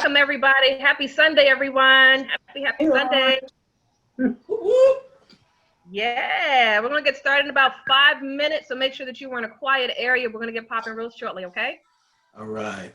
Welcome, everybody. Happy Sunday, everyone. Happy Sunday. Yeah, we're going to get started in about 5 minutes, so make sure that you are in a quiet area. We're going to get popping real shortly, okay? All right.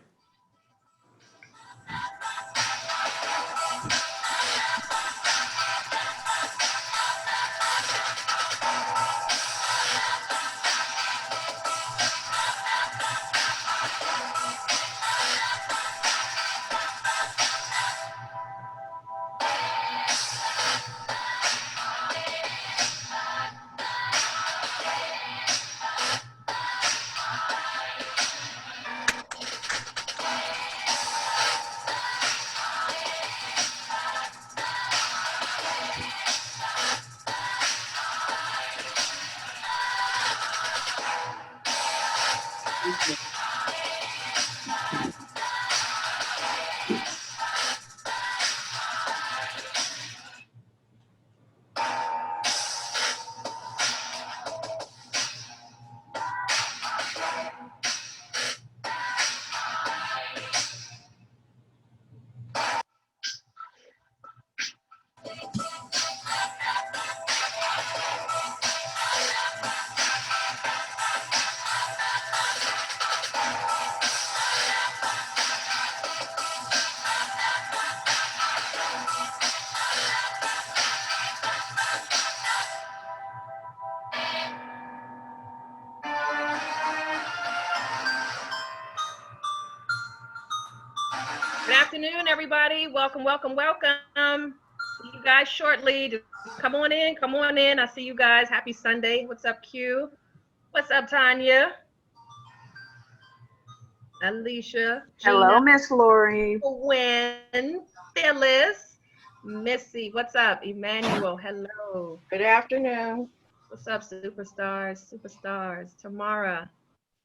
Good afternoon, everybody. Welcome, welcome, welcome. See you guys shortly. Just come on in, come on in. I see you guys. Happy Sunday. What's up, Q? What's up, Tanya? Alicia. Hello, Miss Lori. Gwen. Phyllis. Missy. What's up? Emmanuel. Hello. Good afternoon. What's up, superstars? Superstars. Tamara.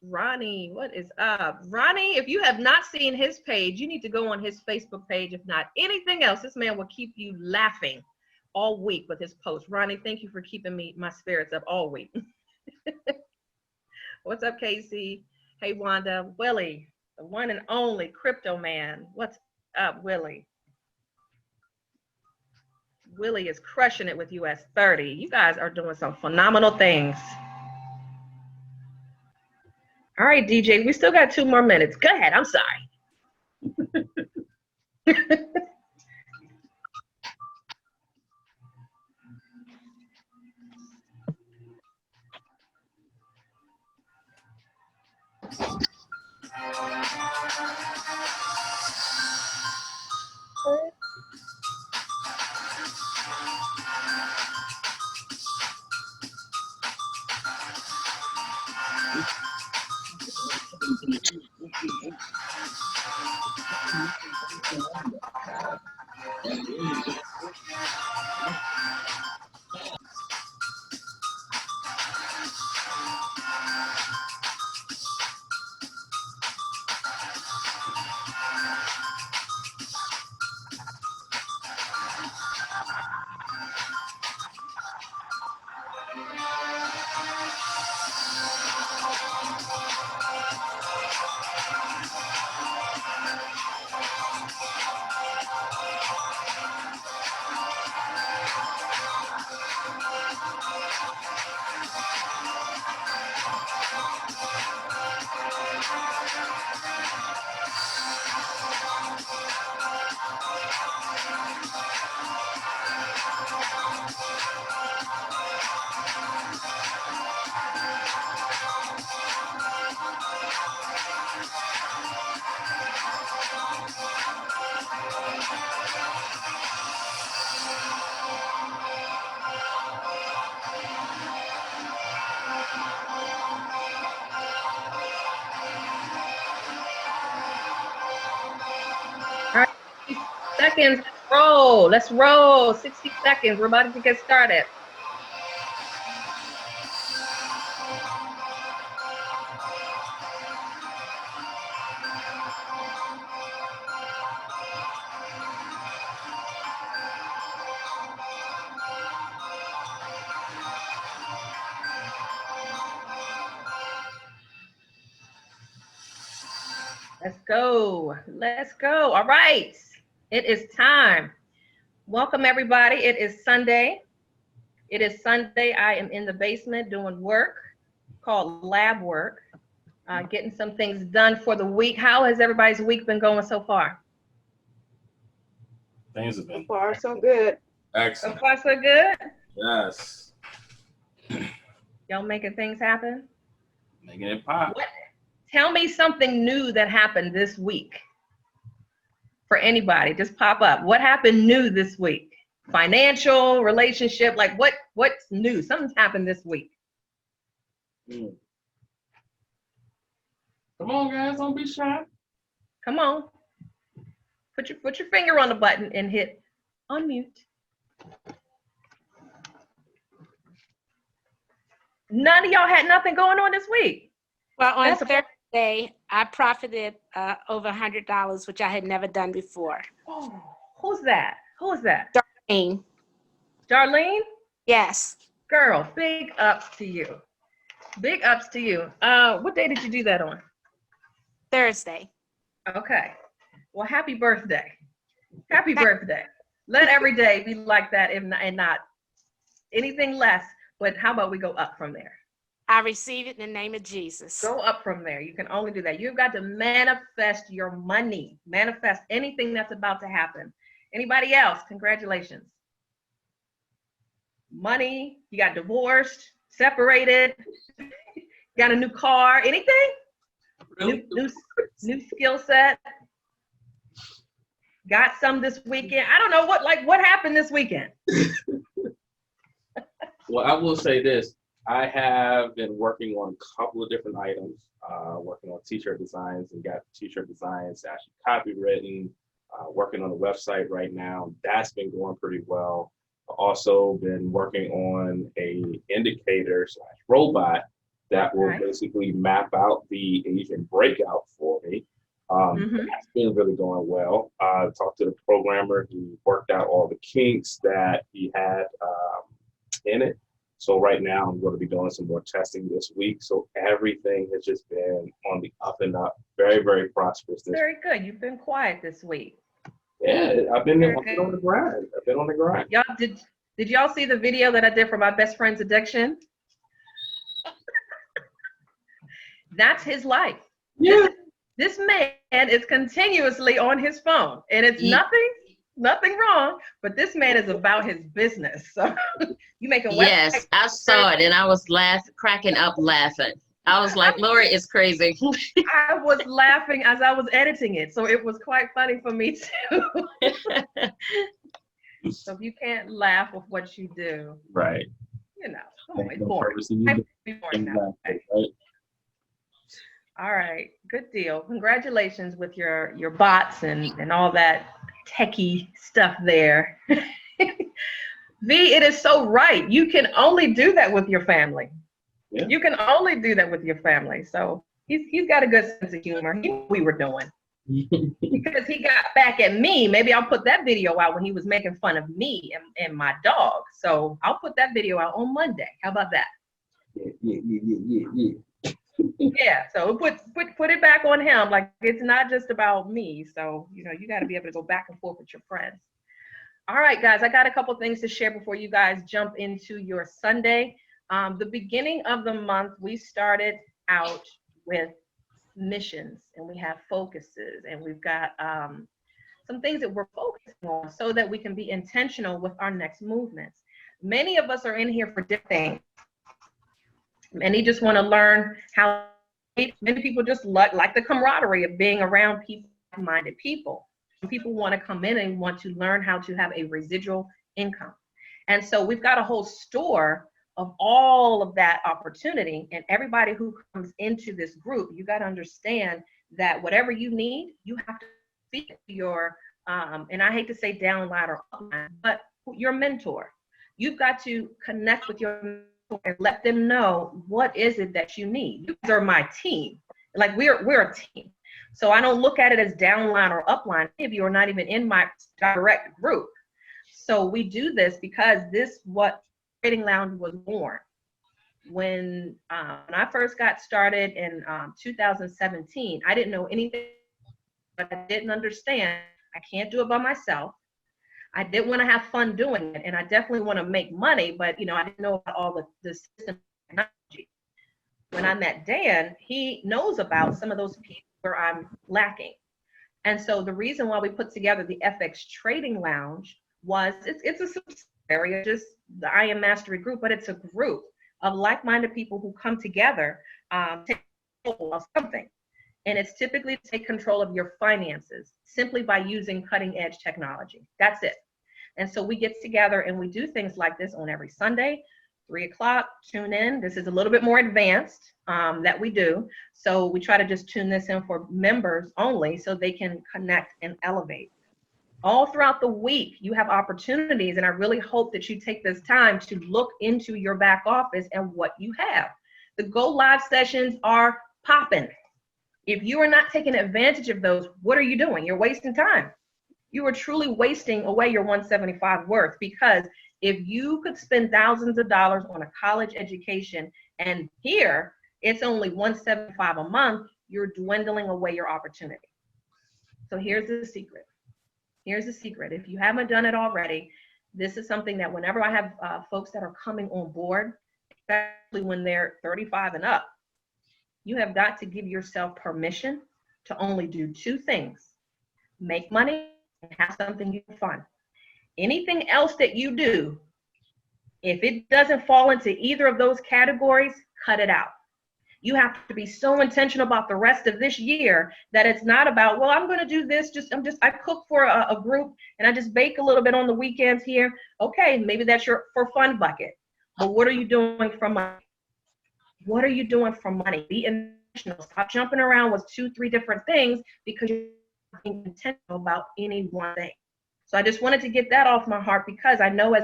Ronnie, what is up? Ronnie, if you have not seen his page, you need to go on his Facebook page. If not anything else, this man will keep you laughing all week with his posts. Ronnie, thank you for keeping my spirits up all week. What's up, Casey? Hey, Wanda. Willie, the one and only Crypto Man. What's up, Willie? Willie is crushing it with US 30. You guys are doing some phenomenal things. All right, DJ, we still got 2 more minutes. Go ahead. I'm sorry. Seconds. Let's roll. Let's roll. 60 seconds. We're about to get started. Let's go. Let's go. All right. It is time. Welcome, everybody. It is Sunday. It is Sunday. I am in the basement doing work called lab work, getting some things done for the week. How has everybody's week been going so far? Things have So been far, so good. So excellent. far, so good. Yes. Y'all making things happen? Making it pop. What? Tell me something new that happened this week. For anybody, just pop up. What happened new this week? Financial, relationship, like what's new? Something's happened this week. Mm. Come on, guys, don't be shy. Come on. Put your finger on the button and hit unmute. None of y'all had nothing going on this week. Well, on That's a- Thursday, I profited over $100, which I had never done before. Oh, who's that? Who is that? Darlene. Darlene? Yes, Girl, big ups to you. Big ups to you. What day did you do that on? Thursday. Okay. Well, happy birthday. Happy birthday. Let every day be like that and not anything less. But how about we go up from there? I receive it in the name of Jesus. Go up from there. You can only do that. You've got to manifest your money. Manifest anything that's about to happen. Anybody else? Congratulations. Money. You got divorced, separated, got a new car. Anything? Really? New skill set. Got some this weekend. I don't know what happened this weekend. Well, I will say this. I have been working on a couple of different items, working on t-shirt designs and got t-shirt designs actually copywritten, working on the website right now. That's been going pretty well. Also been working on a indicator / robot that will basically map out the Asian breakout for me. That's been really going well. Talked to the programmer. He worked out all the kinks that he had in it. So right now I'm going to be doing some more testing this week. So everything has just been on the up and up. Very, very prosperous. Very good. You've been quiet this week. Yeah, I've been on the grind. I've been on the grind. Y'all did y'all see the video that I did for my best friend's addiction? That's his life. Yeah. This man is continuously on his phone, and it's nothing wrong, but this man is about his business. So you make a Yes, I saw it and I was cracking up laughing. I was like, Lori is crazy. I was laughing as I was editing it, so it was quite funny for me too. So if you can't laugh with what you do, Right. you know, come on, it's boring. I be boring now. Right. All right, good deal. Congratulations with your bots and all that techie stuff there. V, it is so right. You can only do that with your family. Yeah. You can only do that with your family. So he's got a good sense of humor. He knew what we were doing. Because he got back at me. Maybe I'll put that video out when he was making fun of me and my dog. So I'll put that video out on Monday. How about that? Yeah. Yeah, so put it back on him. Like, it's not just about me. So, you know, you got to be able to go back and forth with your friends. All right, guys, I got a couple things to share before you guys jump into your Sunday. The beginning of the month, we started out with missions, and we have focuses, and we've got some things that we're focusing on so that we can be intentional with our next movements. Many of us are in here for different things. Many just want to learn how. Many people just like the camaraderie of being around like-minded people. Some people want to come in and want to learn how to have a residual income. And so we've got a whole store of all of that opportunity. And everybody who comes into this group, you got to understand that whatever you need, you have to speak to your, and I hate to say downline or upline, but your mentor. You've got to connect with your mentor and let them know what is it that you need. You guys are my team. Like we're a team. So I don't look at it as downline or upline. Many of you are not even in my direct group. So we do this because what Trading Lounge was born. When I first got started in 2017, I didn't know anything but I didn't understand. I can't do it by myself. I did want to have fun doing it, and I definitely want to make money, but I didn't know about all the system technology. When I met Dan, he knows about some of those pieces where I'm lacking. And so the reason why we put together the FX Trading Lounge was it's a subsidiary of just the I Am Mastery group, but it's a group of like-minded people who come together to take control of something. And it's typically to take control of your finances simply by using cutting-edge technology. That's it. And so we get together and we do things like this on every Sunday, 3 o'clock, tune in. This is a little bit more advanced that we do. So we try to just tune this in for members only so they can connect and elevate. All throughout the week, you have opportunities, and I really hope that you take this time to look into your back office and what you have. The Go Live sessions are popping. If you are not taking advantage of those, what are you doing? You're wasting time. You are truly wasting away your 175 worth, because if you could spend thousands of dollars on a college education and here it's only 175 a month, you're dwindling away your opportunity. So here's the secret. Here's the secret. If you haven't done it already, this is something that whenever I have folks that are coming on board, especially when they're 35 and up, you have got to give yourself permission to only do 2 things: make money and have something fun. Anything else that you do, if it doesn't fall into either of those categories, cut it out. You have to be so intentional about the rest of this year that it's not about, well, I'm going to do this. I cook for a group and I just bake a little bit on the weekends here. Okay, maybe that's your for fun bucket. But what are you doing for money? What are you doing for money? Be intentional. Stop jumping around with 2, 3 different things because you're being intentional about any one thing. So I just wanted to get that off my heart, because I know as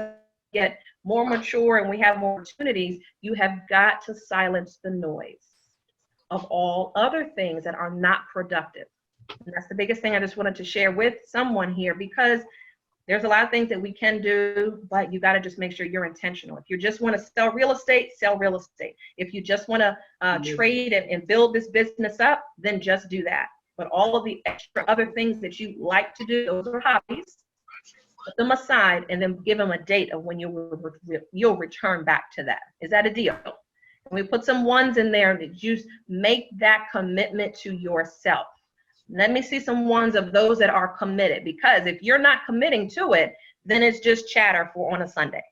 we get more mature and we have more opportunities, you have got to silence the noise of all other things that are not productive. And that's the biggest thing I just wanted to share with someone here, because there's a lot of things that we can do, but you got to just make sure you're intentional. If you just want to sell real estate, sell real estate. If you just want to trade and build this business up, then just do that. But all of the extra other things that you like to do, those are hobbies. Put them aside and then give them a date of when you'll return back to that. Is that a deal? And we put some ones in there that just make that commitment to yourself. Let me see some ones of those that are committed, because if you're not committing to it, then it's just chatter for on a Sunday.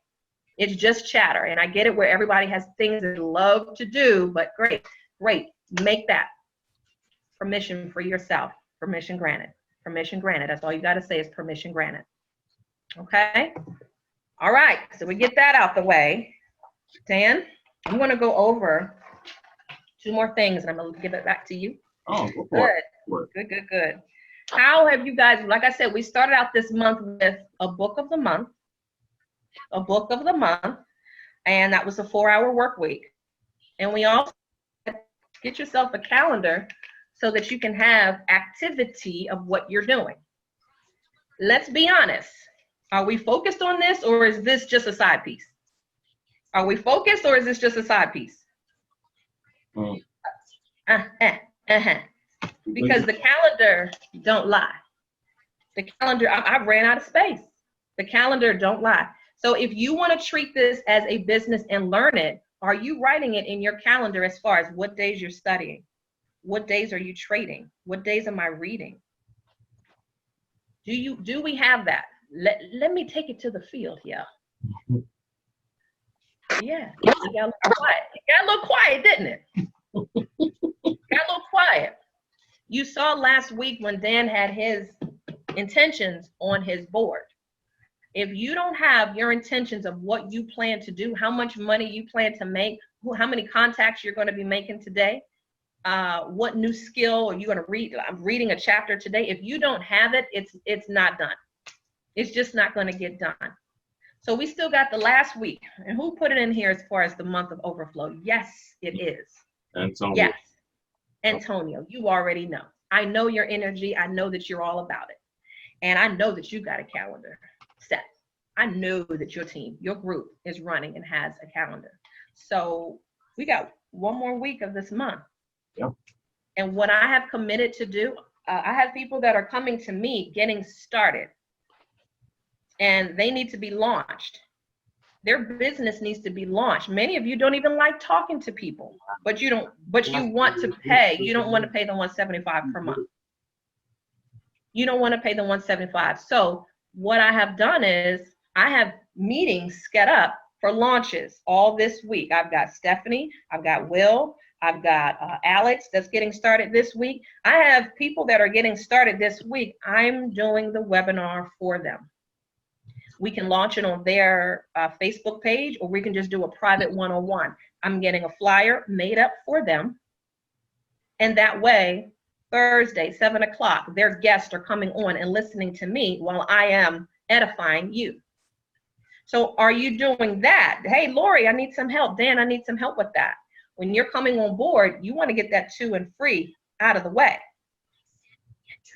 It's just chatter. And I get it where everybody has things they love to do, but great. Make that permission for yourself. Permission granted. Permission granted. That's all you got to say is permission granted. Okay. All right. So we get that out the way. Dan, I'm going to go over 2 more things and I'm going to give it back to you. Oh, go for it. Good. How have you guys, like I said, we started out this month with a book of the month, and that was a 4-hour work week. And we also get yourself a calendar so that you can have activity of what you're doing. Let's be honest. Are we focused on this, or is this just a side piece? Are we focused, or is this just a side piece? Because the calendar don't lie. The calendar, I ran out of space. The calendar don't lie. So if you want to treat this as a business and learn it, are you writing it in your calendar as far as what days you're studying? What days are you trading? What days am I reading? Do we have that? Let me take it to the field here. Yeah, it got a little quiet, didn't it? Got a little quiet. You saw last week when Dan had his intentions on his board. If you don't have your intentions of what you plan to do, how much money you plan to make, how many contacts you're going to be making today, what new skill are you going to read? I'm reading a chapter today. If you don't have it, it's not done. It's just not going to get done. So we still got the last week. And who put it in here as far as the month of overflow? Yes, it is. Antonio. Yes. Antonio, you already know. I know your energy. I know that you're all about it. And I know that you got a calendar set. I know that your team, your group is running and has a calendar. So we got 1 more week of this month. Yep. And what I have committed to do, I have people that are coming to me getting started, and they need to be launched. Their business needs to be launched. Many of you don't even like talking to people, but you want to pay. You don't want to pay the $175 per month. You don't want to pay the $175. So what I have done is I have meetings set up for launches all this week. I've got Stephanie, I've got Will, I've got Alex that's getting started this week. I have people that are getting started this week. I'm doing the webinar for them. We can launch it on their Facebook page, or we can just do a private one-on-one. I'm getting a flyer made up for them. And that way, Thursday, 7 o'clock, their guests are coming on and listening to me while I am edifying you. So are you doing that? Hey, Lori, I need some help. Dan, I need some help with that. When you're coming on board, you want to get that to and free out of the way,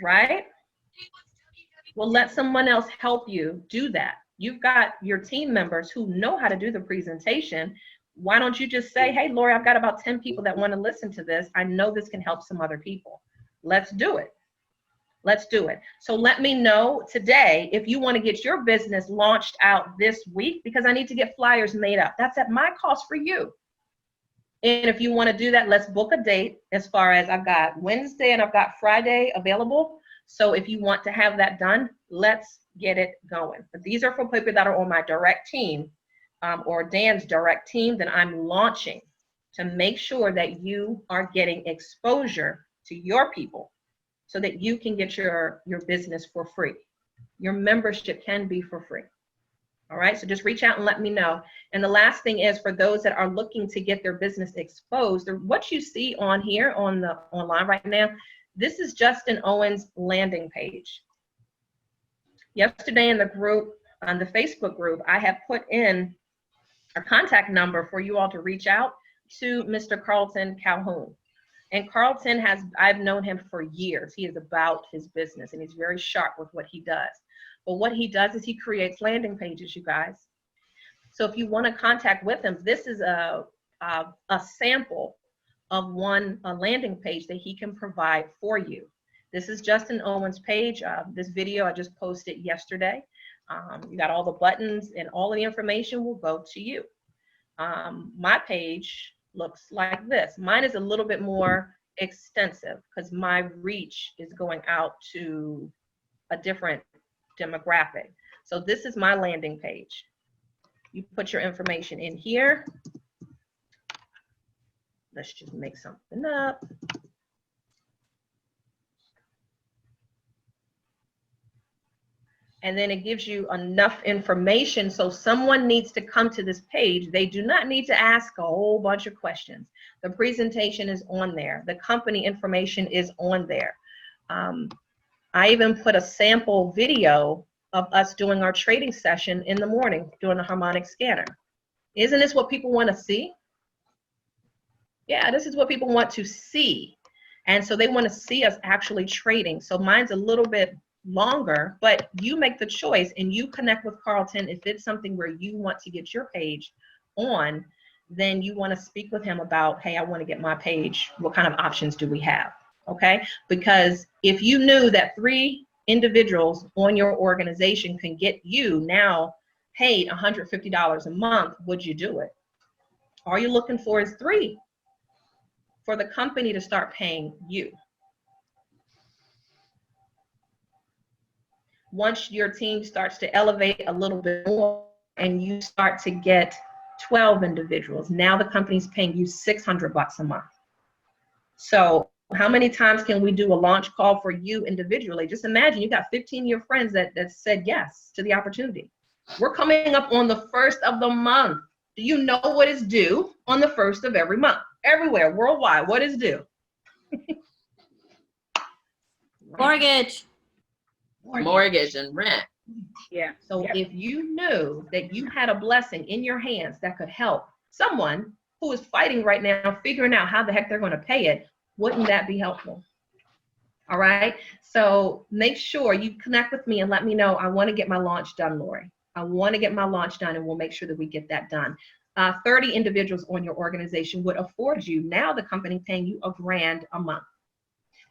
right? Well, let someone else help you do that. You've got your team members who know how to do the presentation. Why don't you just say, hey, Lori, I've got about 10 people that want to listen to this. I know this can help some other people. Let's do it. Let's do it. So let me know today if you want to get your business launched out this week, because I need to get flyers made up. That's at my cost for you. And if you want to do that, let's book a date. As far as I've got Wednesday and I've got Friday available. So if you want to have that done, let's get it going. But these are for people that are on my direct team or Dan's direct team that I'm launching to make sure that you are getting exposure to your people so that you can get your business for free. Your membership can be for free. All right, so just reach out and let me know. And the last thing is for those that are looking to get their business exposed, or what you see on here on the online right now, this is Justin Owens' landing page. Yesterday in the group, on the Facebook group, I have put in a contact number for you all to reach out to Mr. Carlton Calhoun. And Carlton I've known him for years. He is about his business and he's very sharp with what he does. But what he does is he creates landing pages, you guys. So if you want to contact with him, this is a sample of a landing page that he can provide for you. This is Justin Owens' page. This video I just posted yesterday. You got all the buttons and all of the information will go to you. My page looks like this. Mine is a little bit more extensive because my reach is going out to a different demographic. So this is my landing page. You put your information in here. Let's just make something up. And then it gives you enough information so someone needs to come to this page. They do not need to ask a whole bunch of questions. The presentation is on there. The company information is on there. I even put a sample video of us doing our trading session in the morning, doing a harmonic scanner. Isn't this what people want to see? Yeah, this is what people want to see. And so they want to see us actually trading. So mine's a little bit longer, but you make the choice and you connect with Carlton. If it's something where you want to get your page on, then you want to speak with him about, hey, I want to get my page. What kind of options do we have? Okay, because if you knew that 3 individuals on your organization can get you now paid $150 a month, would you do it? All you're looking for is 3 for the company to start paying you. Once your team starts to elevate a little bit more and you start to get 12 individuals, now the company's paying you $600 a month. So how many times can we do a launch call for you individually? Just imagine you got 15 of your friends that said yes to the opportunity. We're coming up on the 1st of the month. Do you know what is due on the 1st of every month? Everywhere, worldwide, what is due? Mortgage. Mortgage and rent. Yeah. So if you knew that you had a blessing in your hands that could help someone who is fighting right now, figuring out how the heck they're going to pay it, wouldn't that be helpful? All right. So make sure you connect with me and let me know. I want to get my launch done, Lori. I want to get my launch done, and we'll make sure that we get that done. 30 individuals on your organization would afford you, now the company paying you $1,000 a month.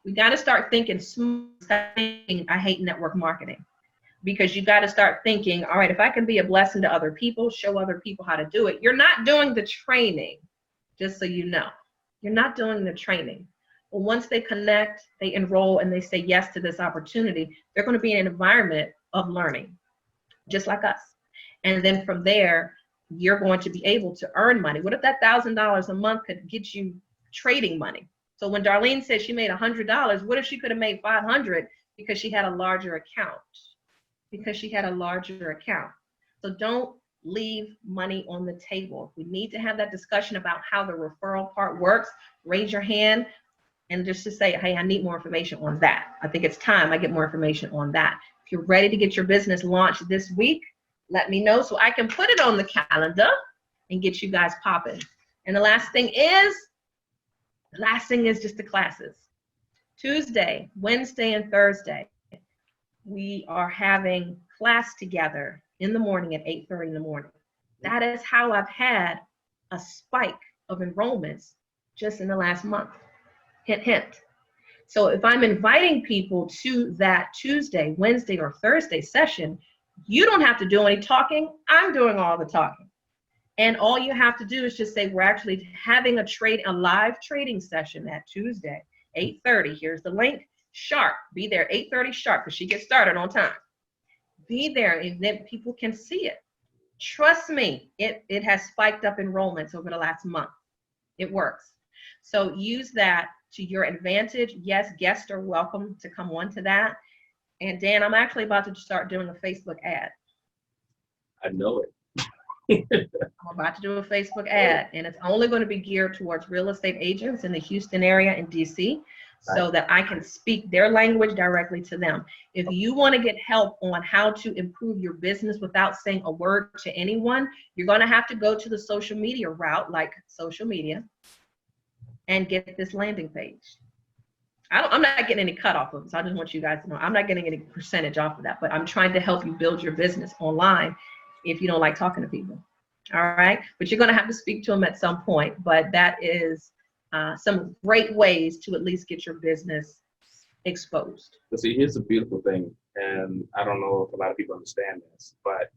We got to start thinking smooth. I hate network marketing, because you got to start thinking, all right, if I can be a blessing to other people, show other people how to do it. You're not doing the training, just so you know. You're not doing the training. But once they connect, they enroll, and they say yes to this opportunity, they're going to be in an environment of learning, just like us. And then from there, you're going to be able to earn money. What if that $1,000 a month could get you trading money? So when Darlene said she made $100, what if she could have made $500 because she had a larger account? Because she had a larger account. So don't leave money on the table. We need to have that discussion about how the referral part works. Raise your hand and just to say, hey, I need more information on that. I think it's time I get more information on that. If you're ready to get your business launched this week, let me know so I can put it on the calendar and get you guys popping. And the last thing is just the classes. Tuesday, Wednesday, and Thursday, we are having class together in the morning at 8:30 in the morning. That is how I've had a spike of enrollments just in the last month. Hint, hint. So if I'm inviting people to that Tuesday, Wednesday, or Thursday session, you don't have to do any talking. I'm doing all the talking. And all you have to do is just say, we're actually having a live trading session that Tuesday, 8:30. Here's the link. Sharp. Be there 8:30 sharp, because she gets started on time. Be there, and then people can see it. Trust me, it has spiked up enrollments over the last month. It works. So use that to your advantage. Yes, guests are welcome to come on to that. And Dan, I'm actually about to start doing a Facebook ad. I know it. I'm about to do a Facebook ad, and it's only going to be geared towards real estate agents in the Houston area and DC, so that I can speak their language directly to them. If you want to get help on how to improve your business without saying a word to anyone, you're going to have to go to the social media route, like social media, and get this landing page. I'm not getting any cut off of it, so I just want you guys to know I'm not getting any percentage off of that, but I'm trying to help you build your business online if you don't like talking to people. All right, but you're going to have to speak to them at some point, but that is some great ways to at least get your business exposed. But see, here's the beautiful thing, and I don't know if a lot of people understand this, but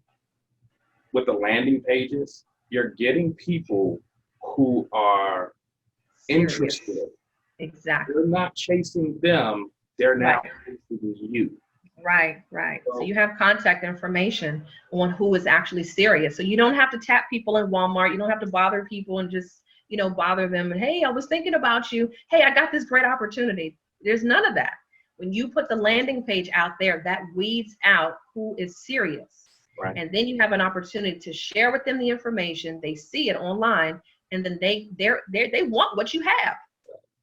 with the landing pages, you're getting people who are interested. Exactly. You're not chasing them, they're now chasing you. Right. So you have contact information on who is actually serious. So you don't have to tap people in Walmart. You don't have to bother people and just, bother them. And hey, I was thinking about you. Hey, I got this great opportunity. There's none of that. When you put the landing page out there, that weeds out who is serious. Right. And then you have an opportunity to share with them the information. They see it online, and then they want what you have.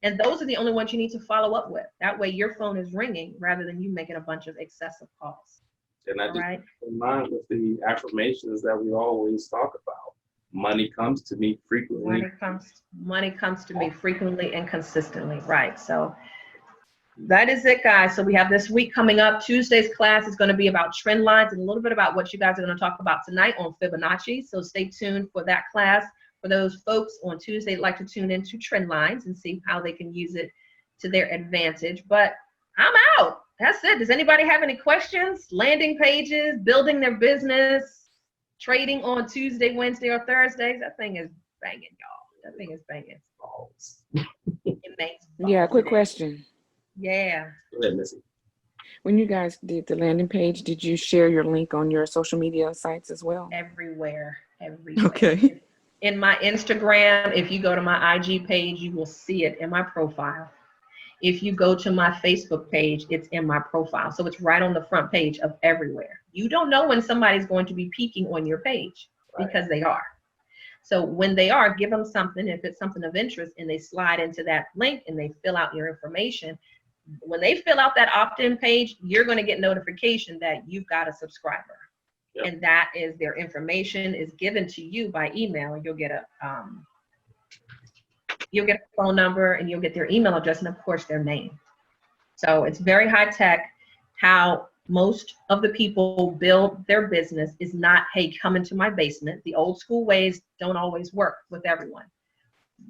And those are the only ones you need to follow up with. That way your phone is ringing rather than you making a bunch of excessive calls. And I just in mind with the affirmations that we always talk about. Money comes to me frequently. Money comes to me frequently and consistently. Right. So that is it, guys. So we have this week coming up. Tuesday's class is going to be about trend lines and a little bit about what you guys are going to talk about tonight on Fibonacci. So stay tuned for that class. For those folks on Tuesday like to tune into trend lines and see how they can use it to their advantage. But I'm out. That's it. Does anybody have any questions? Landing pages, building their business, trading on Tuesday, Wednesday, or Thursdays? That thing is banging, y'all. That thing is banging. It makes balls. Yeah, quick question. Yeah. Go ahead, Missy. When you guys did the landing page, did you share your link on your social media sites as well? Everywhere. Okay. In my Instagram, if you go to my IG page, you will see it in my profile. If you go to my Facebook page, it's in my profile. So it's right on the front page of everywhere. You don't know when somebody's going to be peeking on your page because they are. So when they are, give them something, if it's something of interest, and they slide into that link and they fill out your information. When they fill out that opt-in page, you're going to get notification that you've got a subscriber. Yep. And that is their information is given to you by email. You'll get a phone number and you'll get their email address and of course their name. So it's very high tech. How most of the people build their business is not, hey, come into my basement. The old school ways don't always work with everyone.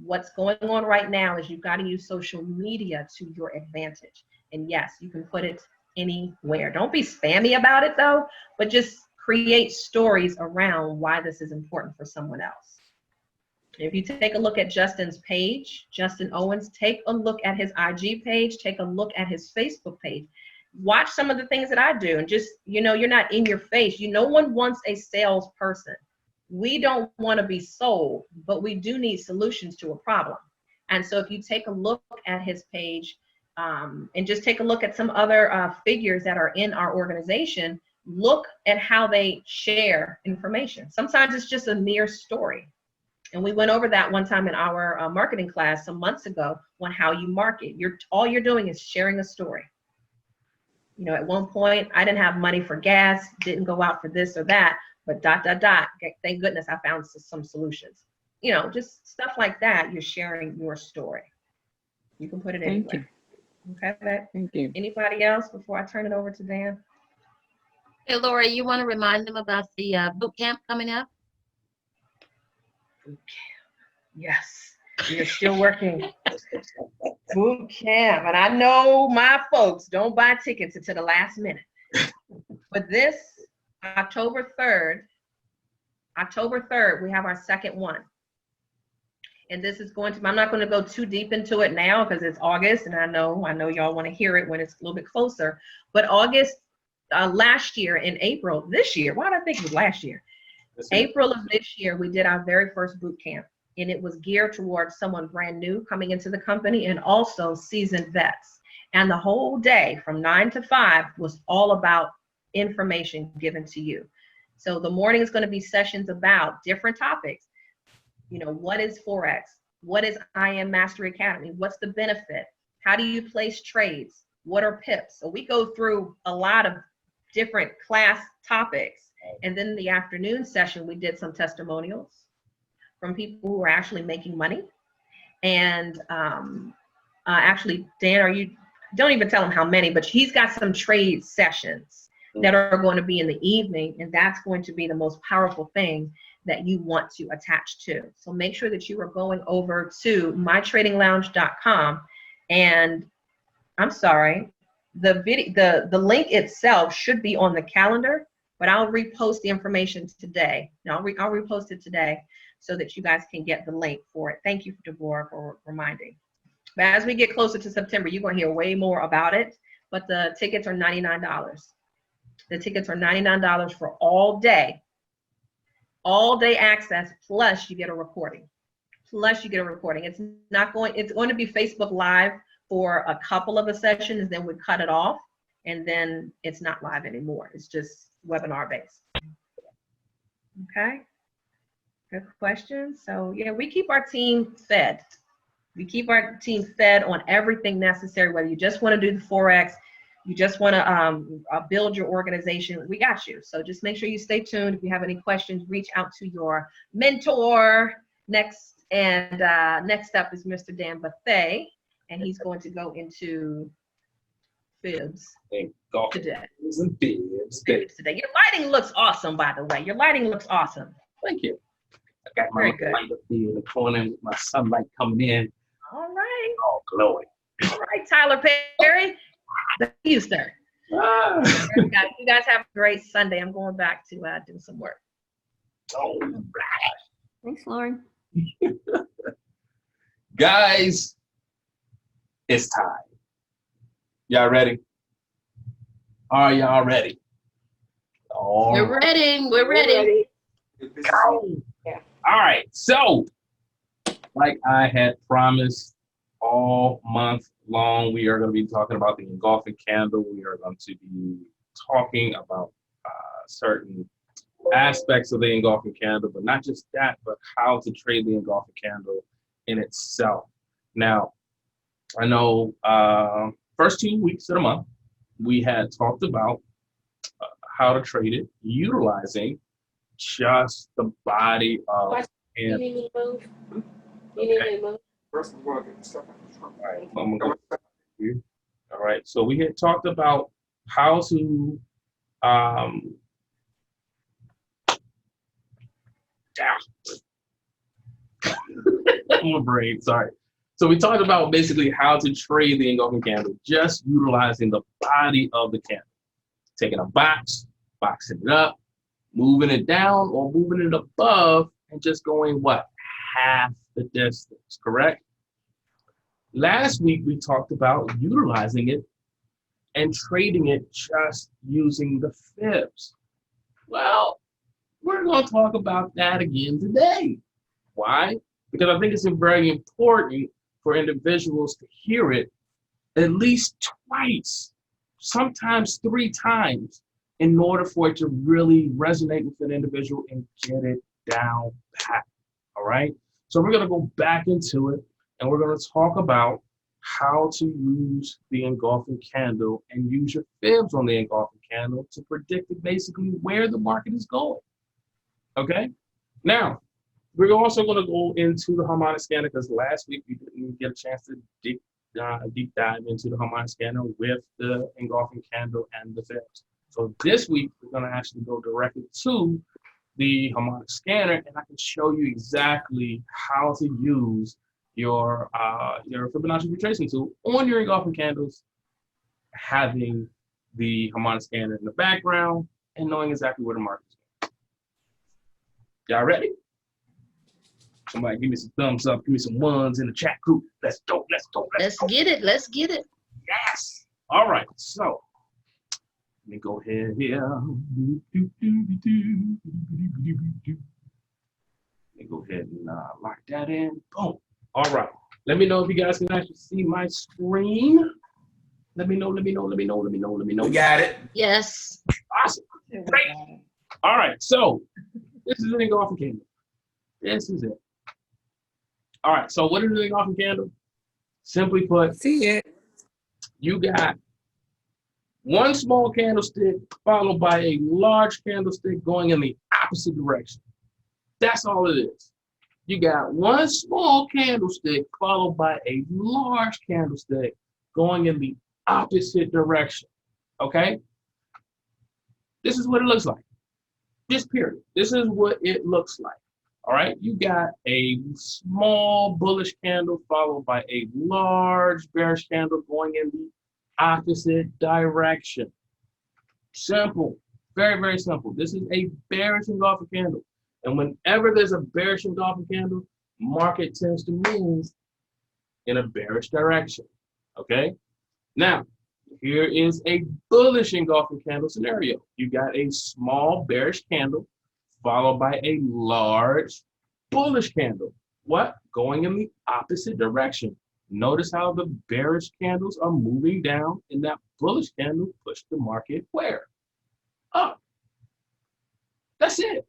what's going on right now is you've got to use social media to your advantage. And yes, you can put it anywhere. Don't be spammy about it though, but just create stories around why this is important for someone else. If you take a look at Justin's page, Justin Owens, take a look at his IG page, take a look at his Facebook page. Watch some of the things that I do, and just, you know, you're not in your face. No one wants a salesperson. We don't want to be sold, but we do need solutions to a problem. And so if you take a look at his page, and just take a look at some other figures that are in our organization, look at how they share information. Sometimes it's just a mere story. And we went over that one time in our marketing class some months ago on how you market. All you're doing is sharing a story. You know, at one point, I didn't have money for gas, didn't go out for this or that, but ... Thank goodness I found some solutions. You know, just stuff like that. You're sharing your story. You can put it anywhere. Thank you. Okay. Thank you. Anybody else before I turn it over to Dan? Hey, Laura, you want to remind them about the boot camp coming up? Yes, we are still working. Boot camp, and I know my folks don't buy tickets until the last minute. But this October 3rd, we have our second one. And this is going to, I'm not going to go too deep into it now because it's August, and I know y'all want to hear it when it's a little bit closer. But August, last year in April, this year, why did I think it was last year? April of this year, we did our very first boot camp, and it was geared towards someone brand new coming into the company and also seasoned vets. And the whole day from 9 to 5 was all about information given to you. So the morning is going to be sessions about different topics. You know, what is Forex? What is IM Mastery Academy? What's the benefit? How do you place trades? What are pips? So we go through a lot of different class topics. And then in the afternoon session, we did some testimonials from people who are actually making money. And actually, Dan, don't even tell him how many, but he's got some trade sessions that are going to be in the evening. And that's going to be the most powerful thing that you want to attach to. So make sure that you are going over to mytradinglounge.com. And I'm sorry, the link itself should be on the calendar, but I'll repost the information today. No, I'll repost it today so that you guys can get the link for it. Thank you, Deborah, for reminding. But as we get closer to September, you're going to hear way more about it. But the tickets are $99. The tickets are $99 for all day access, plus you get a recording. It's going to be Facebook Live for a couple of the sessions, then we cut it off, and then it's not live anymore. It's just webinar based. Okay, good question. So yeah, we keep our team fed. We keep our team fed on everything necessary, whether you just want to do the Forex, you just want to build your organization, we got you. So just make sure you stay tuned. If you have any questions, reach out to your mentor. Next up is Mr. Dan Bethay, and he's going to go into fibs today. Fibs today. Your lighting looks awesome, by the way. Your lighting looks awesome. Thank you. I got my light up there in the corner with my sunlight coming in. All right. All glowing. All right, Tyler Perry. Thank you, sir. You guys have a great Sunday. I'm going back to do some work. All right. Thanks, Lori. Guys, it's time. Y'all ready? Are y'all ready? We're ready. We're ready. Go. Yeah. All right. So, like I had promised, all month long, we are going to be talking about the Engulfing Candle. We are going to be talking about certain aspects of the Engulfing Candle, but not just that, but how to trade the Engulfing Candle in itself. Now, I know first 2 weeks of the month, we had talked about how to trade it utilizing just the body of You and need me to move? First of all, get stuff out all right, I'm gonna go here. All right, so we had talked about how to My brain, sorry. So we talked about basically how to trade the engulfing candle, just utilizing the body of the candle. Taking a box, boxing it up, moving it down or moving it above, and just going what? Half the distance, correct? Last week, we talked about utilizing it and trading it just using the fibs. Well, we're going to talk about that again today. Why? Because I think it's very important for individuals to hear it at least twice, sometimes 3 times, in order for it to really resonate with an individual and get it down pat. All right? So we're going to go back into it, and we're going to talk about how to use the engulfing candle and use your fibs on the engulfing candle to predict basically where the market is going. Okay? Now, we're also going to go into the harmonic scanner because last week we didn't get a chance to deep dive into the harmonic scanner with the engulfing candle and the fibs. So this week we're going to actually go directly to the harmonic scanner, and I can show you exactly how to use your Fibonacci retracement tool on your engulfing candles, having the harmonic scanner in the background and knowing exactly where the market is going. Y'all ready? Somebody give me some thumbs up, give me some ones in the chat group. Let's go, let's go, Let's get it. Let's get it. Yes. All right, so let me go ahead here. Let me go ahead and lock that in. Boom. All right. Let me know if you guys can actually see my screen. Let me know. We got it. Yes. Awesome. Great. All right, so this is an engulfing candle. This is it. All right, so what is an engulfing candle? Simply put, See it. you got one small candlestick followed by a large candlestick going in the opposite direction. That's all it is. You got one small candlestick followed by a large candlestick going in the opposite direction. Okay? This is what it looks like. Just period. This is what it looks like. All right? You got a small bullish candle followed by a large bearish candle going in the opposite direction. Simple. Very, very simple. This is a bearish engulfing candle. And whenever there's a bearish engulfing candle, market tends to move in a bearish direction. Okay? Now, here is a bullish engulfing candle scenario. You got a small bearish candle followed by a large bullish candle. What? Going in the opposite direction. Notice how the bearish candles are moving down and that bullish candle pushed the market where? Up. That's it.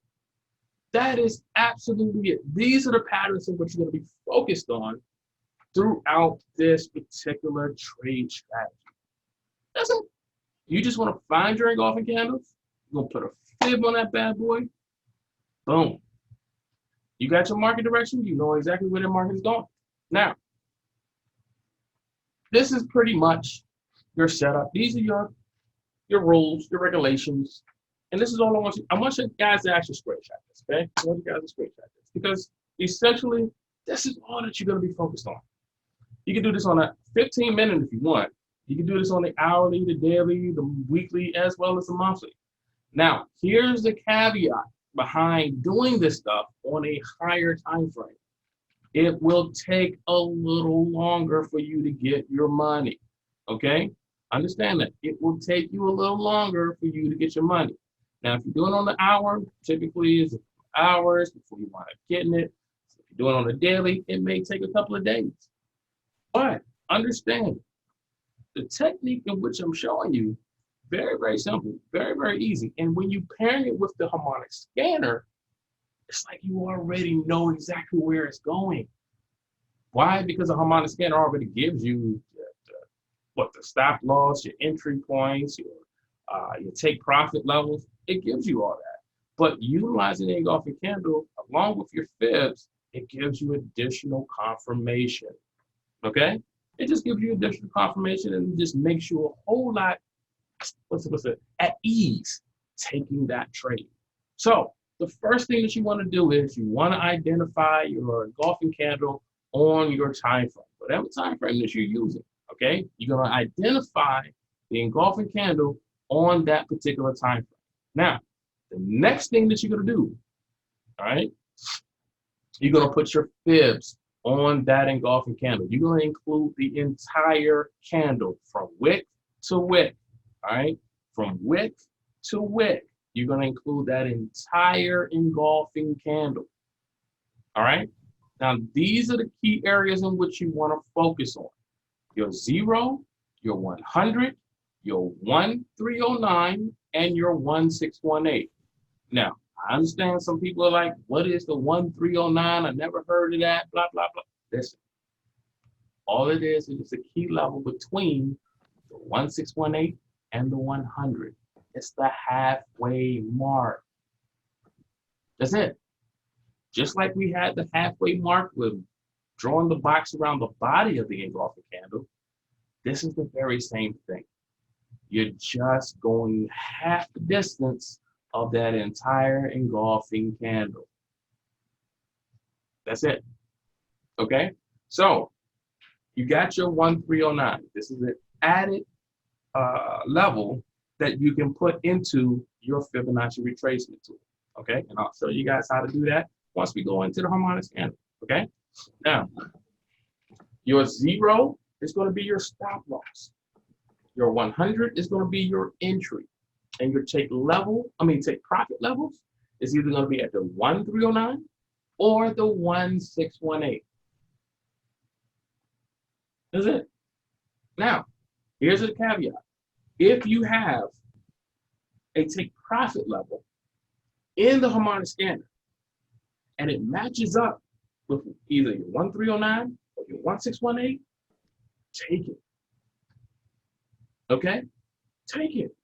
That is absolutely it. These are the patterns in which you're going to be focused on throughout this particular trade strategy. That's it. You just want to find your engulfing candles. You're going to put a fib on that bad boy. Boom. You got your market direction. You know exactly where the market is going. Now, this is pretty much your setup. These are your rules, your regulations. And this is all I want you. I want you guys to actually screenshot this, okay? I want you guys to screenshot this because essentially, this is all that you're going to be focused on. You can do this on a 15-minute if you want. You can do this on the hourly, the daily, the weekly, as well as the monthly. Now, here's the caveat behind doing this stuff on a higher time frame. It will take a little longer for you to get your money, okay? Understand that. It will take you a little longer for you to get your money. Now, if you're doing it on the hour, typically it's hours before you wind up getting it. If you're doing it on a daily, it may take a couple of days. But understand, the technique in which I'm showing you, very, very simple, very, very easy. And when you pair it with the harmonic scanner, it's like you already know exactly where it's going. Why? Because the harmonic scanner already gives you the stop loss, your entry points, your take profit levels. It gives you all that. But utilizing the engulfing candle along with your fibs, it gives you additional confirmation. Okay? It just gives you additional confirmation and just makes you a whole lot at ease taking that trade. So the first thing that you want to do is you want to identify your engulfing candle on your time frame, whatever time frame that you're using. Okay, you're gonna identify the engulfing candle on that particular time frame. Now, the next thing that you're gonna do, all right, you're gonna put your fibs on that engulfing candle. You're gonna include the entire candle from wick to wick, all right, from wick to wick. You're gonna include that entire engulfing candle, all right. Now, these are the key areas in which you want to focus on. Your 0, your 100, your 1309, and your 1618. Now, I understand some people are like, what is the 1309? I never heard of that, blah, blah, blah. Listen, all it is a key level between the 1618 and the 100. It's the halfway mark. That's it. Just like we had the halfway mark with drawing the box around the body of the engulfing candle, this is the very same thing. You're just going half the distance of that entire engulfing candle. That's it. Okay? So you got your 1309. This is an added level that you can put into your Fibonacci retracement tool. Okay? And I'll show you guys how to do that once we go into the harmonic candle. Okay? Now, your 0 is going to be your stop loss. Your 100 is going to be your entry. And your take profit levels is either going to be at the 1309 or the 1618. That's it. Now, here's the caveat. If you have a take profit level in the harmonic scanner and it matches up with either your 1309 or your 1618, take it. Okay? Take it.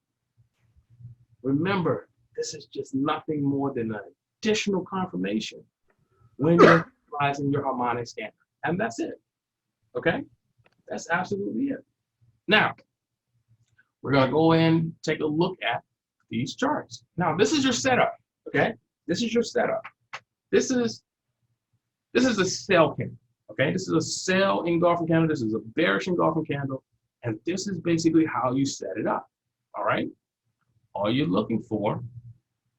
Remember, this is just nothing more than an additional confirmation when you're utilizing your harmonic scanner. And that's it. Okay? That's absolutely it. Now, we're going to go in and take a look at these charts. Now, this is your setup. Okay? This is your setup. This is a sell candle. Okay? This is a sell engulfing candle. This is a bearish engulfing candle. And this is basically how you set it up. All right? All you're looking for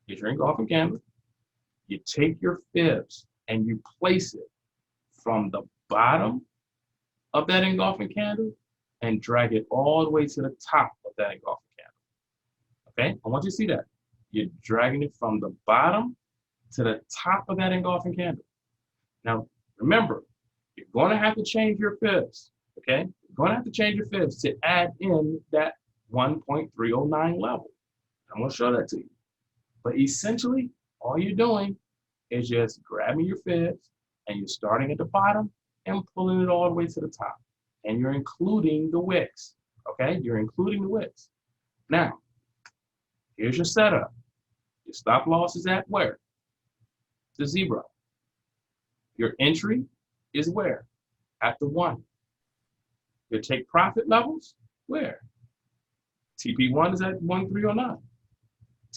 is your engulfing candle. You take your fibs and you place it from the bottom of that engulfing candle and drag it all the way to the top of that engulfing candle. Okay? I want you to see that. You're dragging it from the bottom to the top of that engulfing candle. Now, remember, you're going to have to change your fibs. Okay? You're going to have to change your fibs to add in that 1.309 level. I'm going to show that to you. But essentially, all you're doing is just grabbing your fibs and you're starting at the bottom and pulling it all the way to the top. And you're including the wicks. Okay? You're including the wicks. Now, here's your setup. Your stop loss is at where? The 0. Your entry is where? At the 1. Your take profit levels, where? TP1 is at 1309.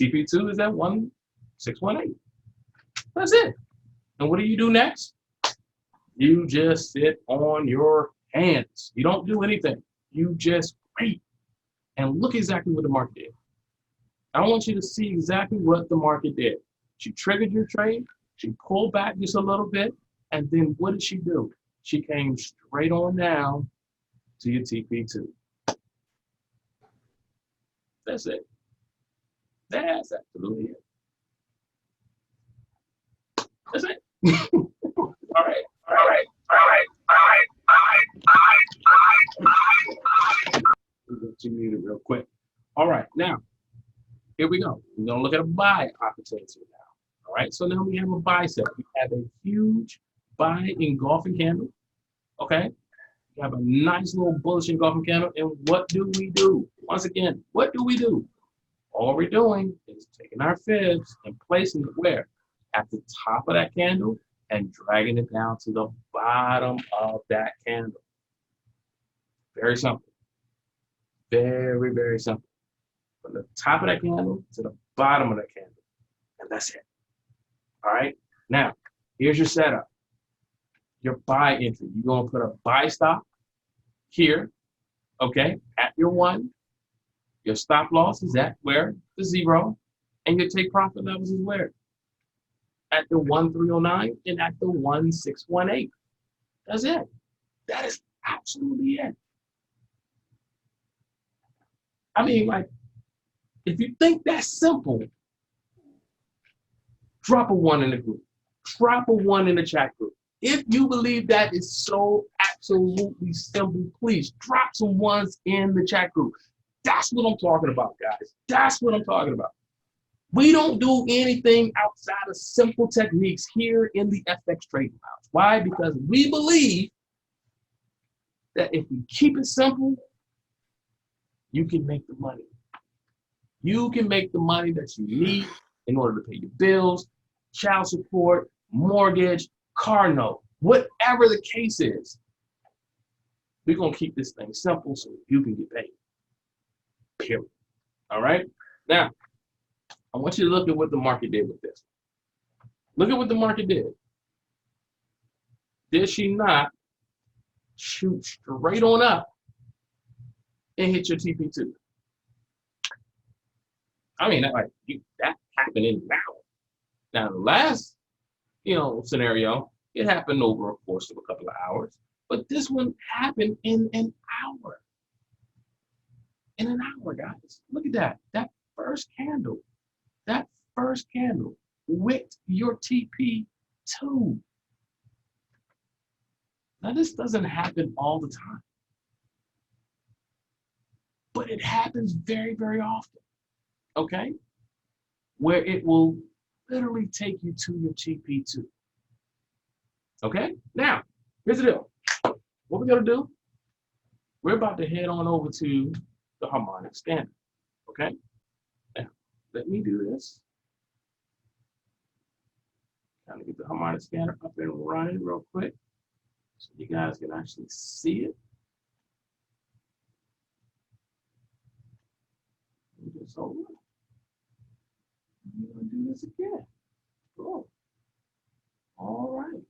TP2 is at 1618. That's it. And what do you do next? You just sit on your hands. You don't do anything. You just wait and look exactly what the market did. I want you to see exactly what the market did. She triggered your trade. She pulled back just a little bit. And then what did she do? She came straight on down to your TP2. That's it. That's absolutely it. That's it. All right. You need it real quick. All right, now, here we go. We're going to look at a buy opportunity now. All right, so now we have a buy set. We have a huge buy engulfing candle. Okay, we have a nice little bullish engulfing candle. And what do we do? Once again, what do we do? All we're doing is taking our fibs and placing it where? At the top of that candle and dragging it down to the bottom of that candle. Very simple. Very, very simple. From the top of that candle to the bottom of that candle. And that's it. All right. Now, here's your setup. your buy entry. You're going to put a buy stop here, okay, at your 1. Your stop loss is at where? The 0. And your take profit levels is where? At the 1309 and at the 1618. That's it. That is absolutely it. I mean, like, if you think that's simple, drop a 1 in the group. Drop a 1 in the chat group. If you believe that is so absolutely simple, please drop some 1s in the chat group. That's what I'm talking about, guys. That's what I'm talking about. We don't do anything outside of simple techniques here in the FX Trading Lounge. Why? Because we believe that if we keep it simple, you can make the money. You can make the money that you need in order to pay your bills, child support, mortgage, car note, whatever the case is. We're going to keep this thing simple so you can get paid. Period. All right? Now, I want you to look at what the market did with this. Look at what the market did. Did she not shoot straight on up and hit your TP2? I mean, that happened in an hour. Now, the last, scenario, it happened over a course of a couple of hours, but this one happened in an hour. In an hour, guys. Look at that. That first candle wicked your TP2. Now, this doesn't happen all the time, but it happens very, very often, okay? Where it will literally take you to your TP2. Okay? Now, here's the deal. What we're going to do, we're about to head on over to the harmonic scanner. Okay? Now, let me do this. Kind of get the harmonic scanner up and running real quick so you guys can actually see it. Just hold on. I'm going to do this again. Cool. All right.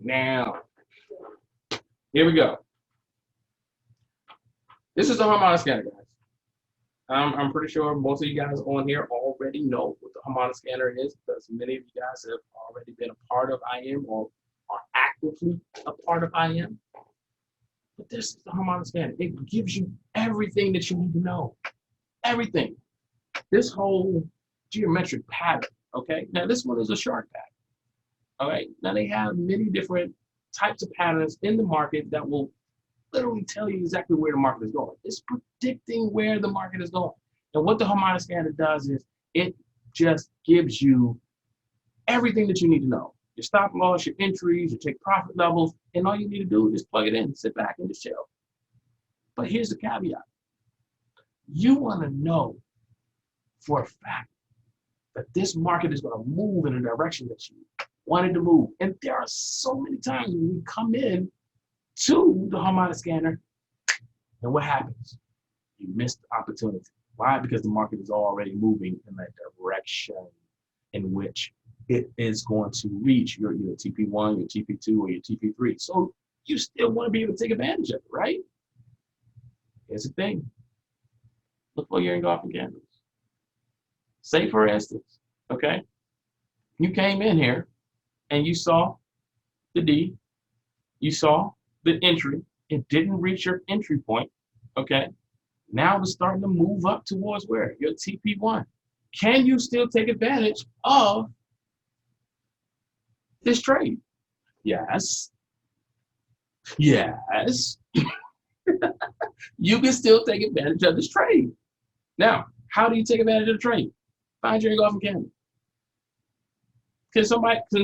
Now, here we go. This is the harmonic scanner, guys. I'm pretty sure most of you guys on here already know what the harmonic scanner is because many of you guys have already been a part of IM or are actively a part of IM. But this is the harmonic scanner. It gives you everything that you need to know. Everything. This whole geometric pattern, okay? Now, this one is a short pattern, all right? Now, they have many different types of patterns in the market that will literally tell you exactly where the market is going. It's predicting where the market is going. And what the harmonic scanner does is it just gives you everything that you need to know. Your stop loss, your entries, your take profit levels, and all you need to do is just plug it in, sit back and just chill. But here's the caveat. You want to know for a fact that this market is going to move in a direction that you want it to move. And there are so many times when we come in to the harmonic scanner, and what happens? You miss the opportunity. Why? Because the market is already moving in that direction in which it is going to reach your either TP1, your TP2, or your TP3. So you still want to be able to take advantage of it, right? Here's the thing. Look for your engulfing candles. Say, for instance, okay, you came in here and you saw the D, you saw the entry, it didn't reach your entry point, okay? Now it's starting to move up towards where? Your TP1. Can you still take advantage of this trade? Yes. Yes. You can still take advantage of this trade. Now, how do you take advantage of the trade? Find your engulfing candle. Can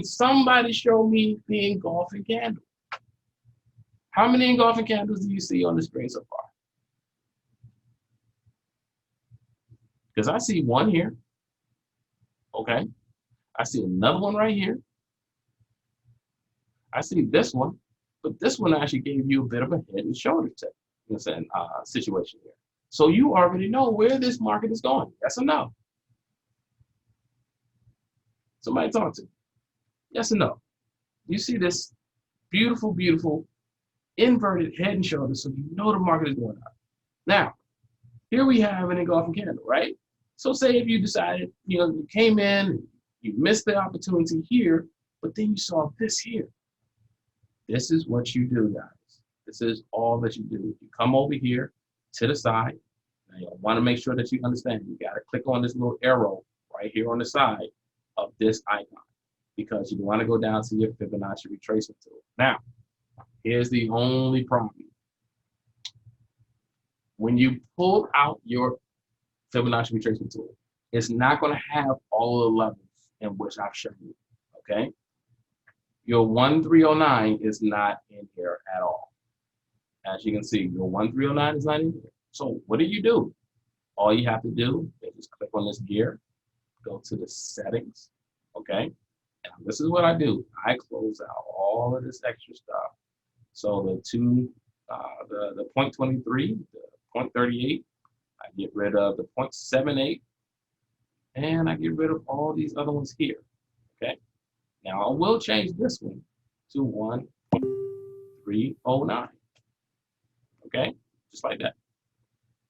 somebody show me the engulfing candle? How many engulfing candles do you see on the screen so far? Because I see one here. Okay. I see another one right here. I see this one, but this one actually gave you a bit of a head and shoulder situation here. So you already know where this market is going. Yes or no? Somebody talk to me. Yes or no? You see this beautiful, beautiful inverted head and shoulders, so you know the market is going up. Now, here we have an engulfing candle, right? So say if you decided, you came in, you missed the opportunity here, but then you saw this here. This is what you do, guys. This is all that you do. You come over here to the side. Now, you want to make sure that you understand. You got to click on this little arrow right here on the side of this icon because you want to go down to your Fibonacci retracement tool. Now, here's the only problem. When you pull out your Fibonacci retracement tool, it's not going to have all of the levels in which I've shown you, okay? Your 1309 is not in here at all. As you can see, your 1309 is not in here. So what do? All you have to do is just click on this gear, go to the settings, okay? And this is what I do. I close out all of this extra stuff. So the 0.23, the 0.38, I get rid of the 0.78, and I get rid of all these other ones here, okay? Now I will change this one to 1.309, okay? Just like that.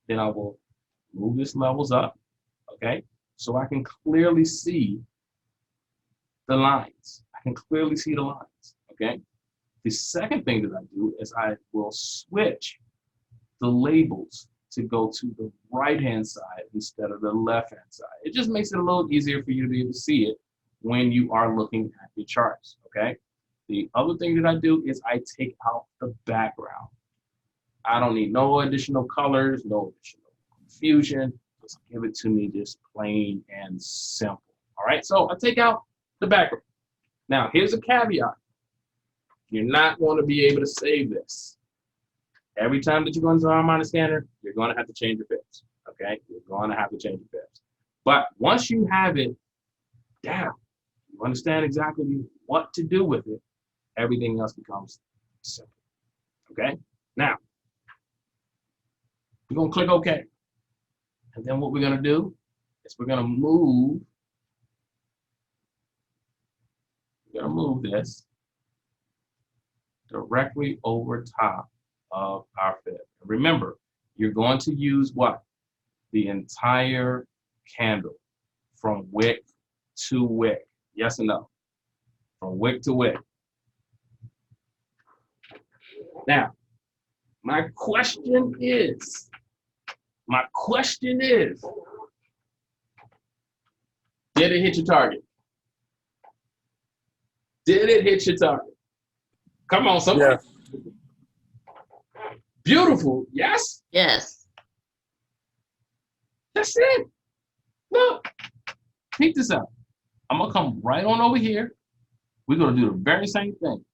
Then I will move this levels up, okay? So I can clearly see the lines. I can clearly see the lines, okay? The second thing that I do is I will switch the labels to go to the right-hand side instead of the left-hand side. It just makes it a little easier for you to be able to see it when you are looking at your charts, okay? The other thing that I do is I take out the background. I don't need no additional colors, no additional confusion. Just give it to me just plain and simple, all right? So I take out the background. Now, here's a caveat. You're not going to be able to save this. Every time that you go into the Harmonic Scanner, you're going to have to change your fibs, okay? You're going to have to change your fibs. But once you have it down, you understand exactly what to do with it, everything else becomes simple, okay? Now, we're going to click OK. And then what we're going to do is we're going to move this directly over top of our fib. Remember, you're going to use what? The entire candle from wick to wick. Yes or no? From wick to wick. Now, my question is, did it hit your target? Did it hit your target? Come on, somebody. Yes. Beautiful, yes? Yes. That's it. Look, peek this out. I'm gonna come right on over here. We're gonna do the very same thing.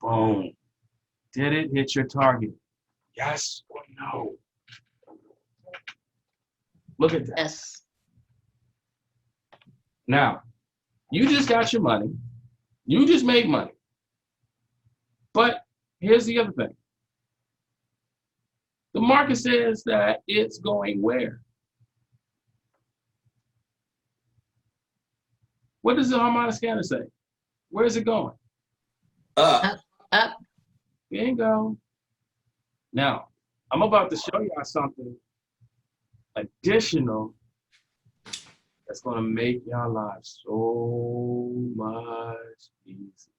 Boom. Did it hit your target? Yes or no? Look at that. Yes. Now, you just got your money. You just made money. But here's the other thing. The market says that it's going where? What does the Harmonic Scanner say? Where is it going? Up. Up. Bingo. Now, I'm about to show y'all something additional that's going to make y'all lives so much easier.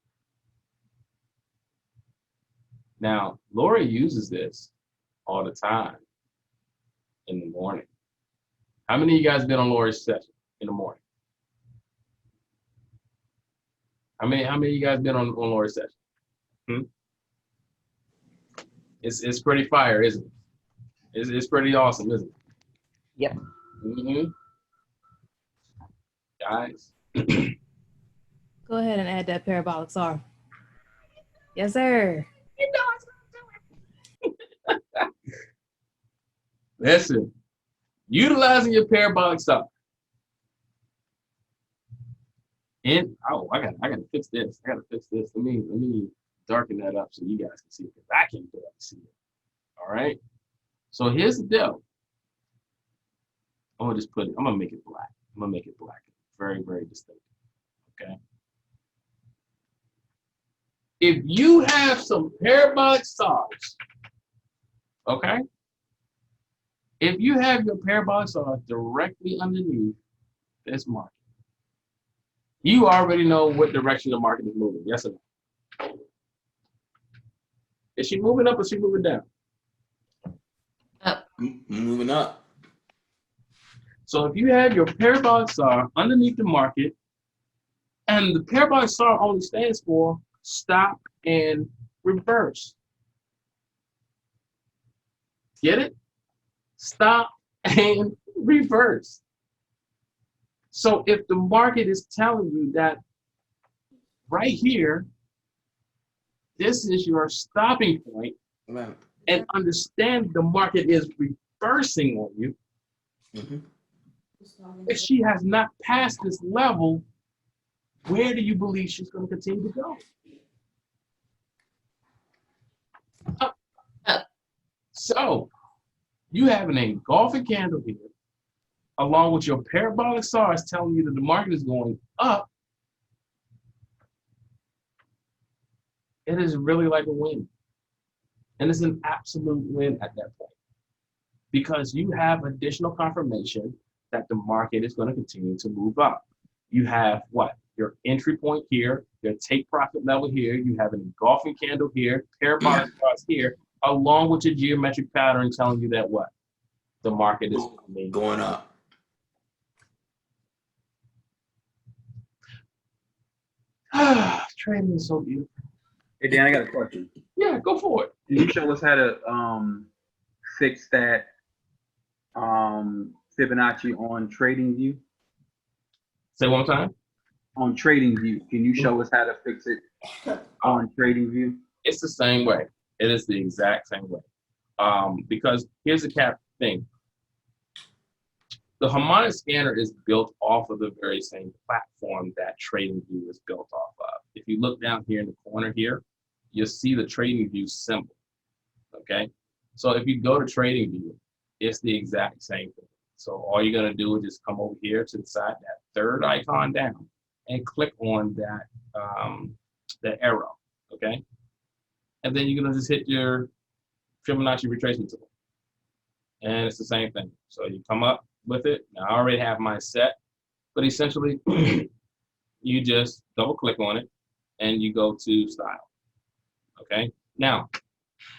Now, Lori uses this all the time in the morning. How many of you guys been on Lori's session in the morning? How many of you guys been on Lori's session? It's pretty fire, isn't it? It's pretty awesome, isn't it? Yep. Guys. Go ahead and add that parabolic SAR. Yes, sir. Listen, utilizing your parabolic SAR. I gotta fix this. Let me darken that up so you guys can see it, because I can't barely see it. All right. So here's the deal. I'm gonna just I'm gonna make it black. I'm gonna make it black. Very, very distinct. Okay. If you have some parabolic stars, okay? If you have your parabolic stars directly underneath this market, you already know what direction the market is moving. Yes or no? Is she moving up or is she moving down? Moving up. So if you have your parabolic star underneath the market, and the parabolic star only stands for stop and reverse. Get it? Stop and reverse. So if the market is telling you that right here, this is your stopping point, Right. and understand the market is reversing on you, if she has not passed this level, where do you believe she's going to continue to go? Up. Up. So you have an engulfing candle here, along with your parabolic stars telling you that the market is going up. It is really like a win. And it's an absolute win at that point, because you have additional confirmation that the market is going to continue to move up. You have what? Your entry point here, your take profit level here, you have an engulfing candle here, parabolic stars here, along with your geometric pattern telling you that what? The market is going up. Trading is so beautiful. Hey Dan, I got a question. Yeah, go for it. Can you show us how to fix that Fibonacci on TradingView? Say one more time. On TradingView, can you show us how to fix it on TradingView? It's the same way. It is the exact same way. Because here's the thing. The harmonic scanner is built off of the very same platform that TradingView is built off of. If you look down here in the corner here, you'll see the TradingView symbol. Okay. So if you go to TradingView, it's the exact same thing. So all you're gonna do is just come over here to the side, that third icon down, and click on that that arrow. Okay. And then you're gonna just hit your Fibonacci retracement tool. And it's the same thing. So you come up with it. Now I already have mine set, but essentially you just double click on it and you go to style. Okay. Now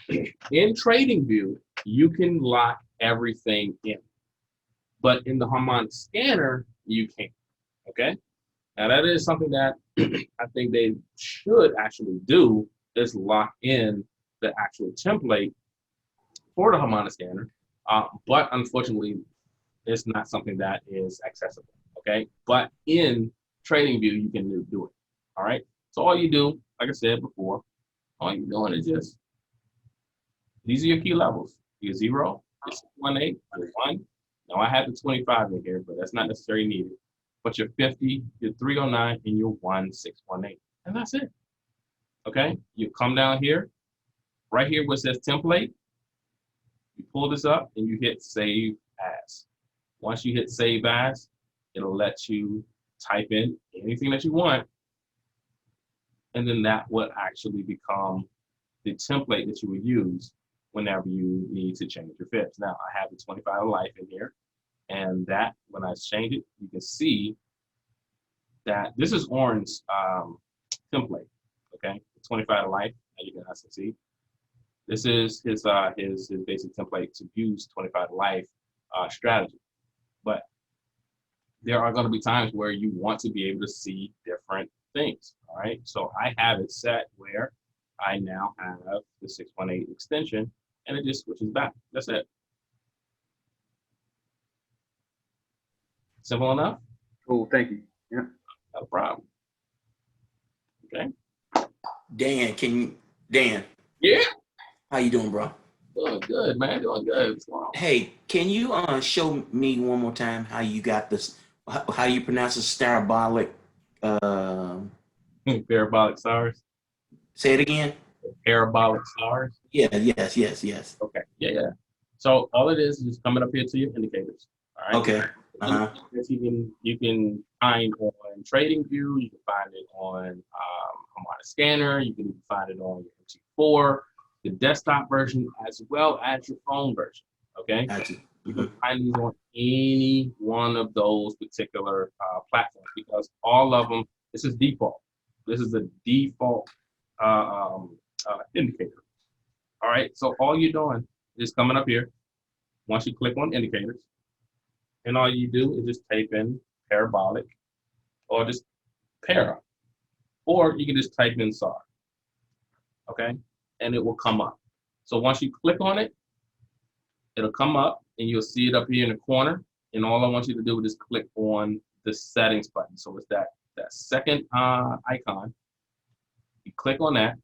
in TradingView, you can lock everything in, but in the harmonic scanner, you can't. Okay. Now that is something that I think they should actually do, is lock in the actual template for the harmonic scanner. But unfortunately, it's not something that is accessible, okay? But in TradingView, you can do it, all right? So all you do, like I said before, all you're doing is just, these are your key levels. Your 0, your 618, your 1. Now I have the 25 in here, but that's not necessarily needed. But your 50, your 309, and your 1618, and that's it, okay? You come down here, right here where it says template, you pull this up and you hit save as. Once you hit save as, it'll let you type in anything that you want, and then that will actually become the template that you would use whenever you need to change your fibs. Now I have the 25 life in here, and that when I change it, you can see that this is Oren's template. Okay, 25 life, as you can also see. This is his basic template to use 25 life strategy. But there are going to be times where you want to be able to see different things. All right, so I have it set where I now have the 618 extension, and it just switches back. That's it. Simple enough? Cool, thank you. Yeah. No problem. Okay. Dan, Yeah. how you doing, bro? Doing good, man. Doing good. What's going on? Hey, can you show me one more time how you got this, how you pronounce the starabolic, Parabolic stars. say it again? Parabolic stars. Yeah, yes. Okay. Yeah. So all it is just coming up here to your indicators. All right. Okay. Uh-huh. You can find on TradingView. You can find it on Harmonic Scanner. You can even find it on your MT4, the desktop version, as well as your phone version. Okay. Gotcha. You can find these on any one of those particular platforms because all of them. This is default. This is a default indicator. All right. So all you're doing is coming up here. Once you click on indicators, and all you do is just type in parabolic or just para, or you can just type in SAR, okay? And it will come up. So once you click on it, it'll come up and you'll see it up here in the corner. And all I want you to do is just click on the settings button. So it's that second icon. You click on that.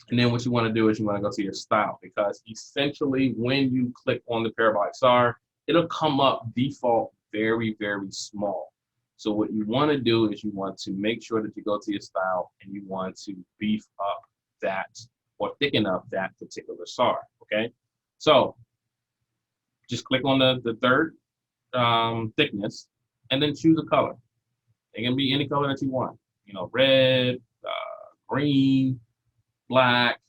And then what you want to do is you want to go to your style, because essentially when you click on the parabolic SAR, it'll come up default very, very small. So what you want to do is you want to make sure that you go to your style and you want to beef up that or thicken up that particular SAR, okay? So just click on the third thickness and then choose a color. It can be any color that you want, you know, red, green, black,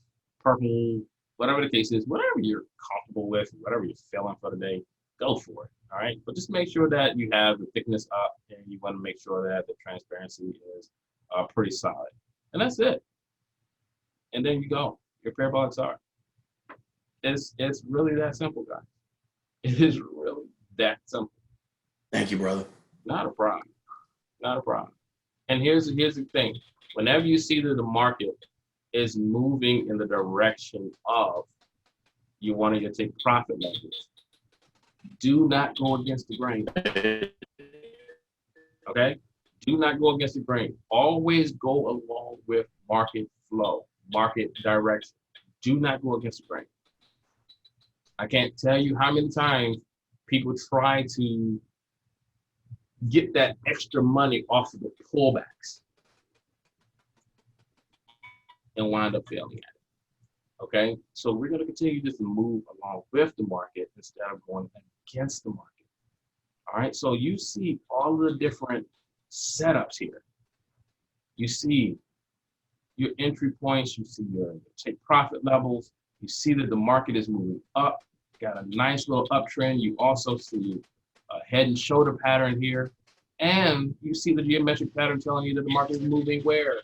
purple, whatever the case is, whatever you're comfortable with, whatever you're feeling for the day, go for it, all right? But just make sure that you have the thickness up and you want to make sure that the transparency is pretty solid. And that's it. And then you go, your parabolic SAR. It's really that simple, guys. It is really that simple. Thank you, brother. Not a problem. Not a problem. And here's the thing. Whenever you see that the market is moving in the direction of you want to take profit levels, do not go against the grain. Okay? Do not go against the grain. Always go along with market flow, market direction. Do not go against the grain. I can't tell you how many times people try to get that extra money off of the pullbacks and wind up failing at it. Okay, so we're going to continue just to move along with the market instead of going against the market. All right, so you see all the different setups here. You see your entry points, you see your take profit levels, you see that the market is moving up, got a nice little uptrend. You also see a head and shoulder pattern here, and you see the geometric pattern telling you that the market is moving where?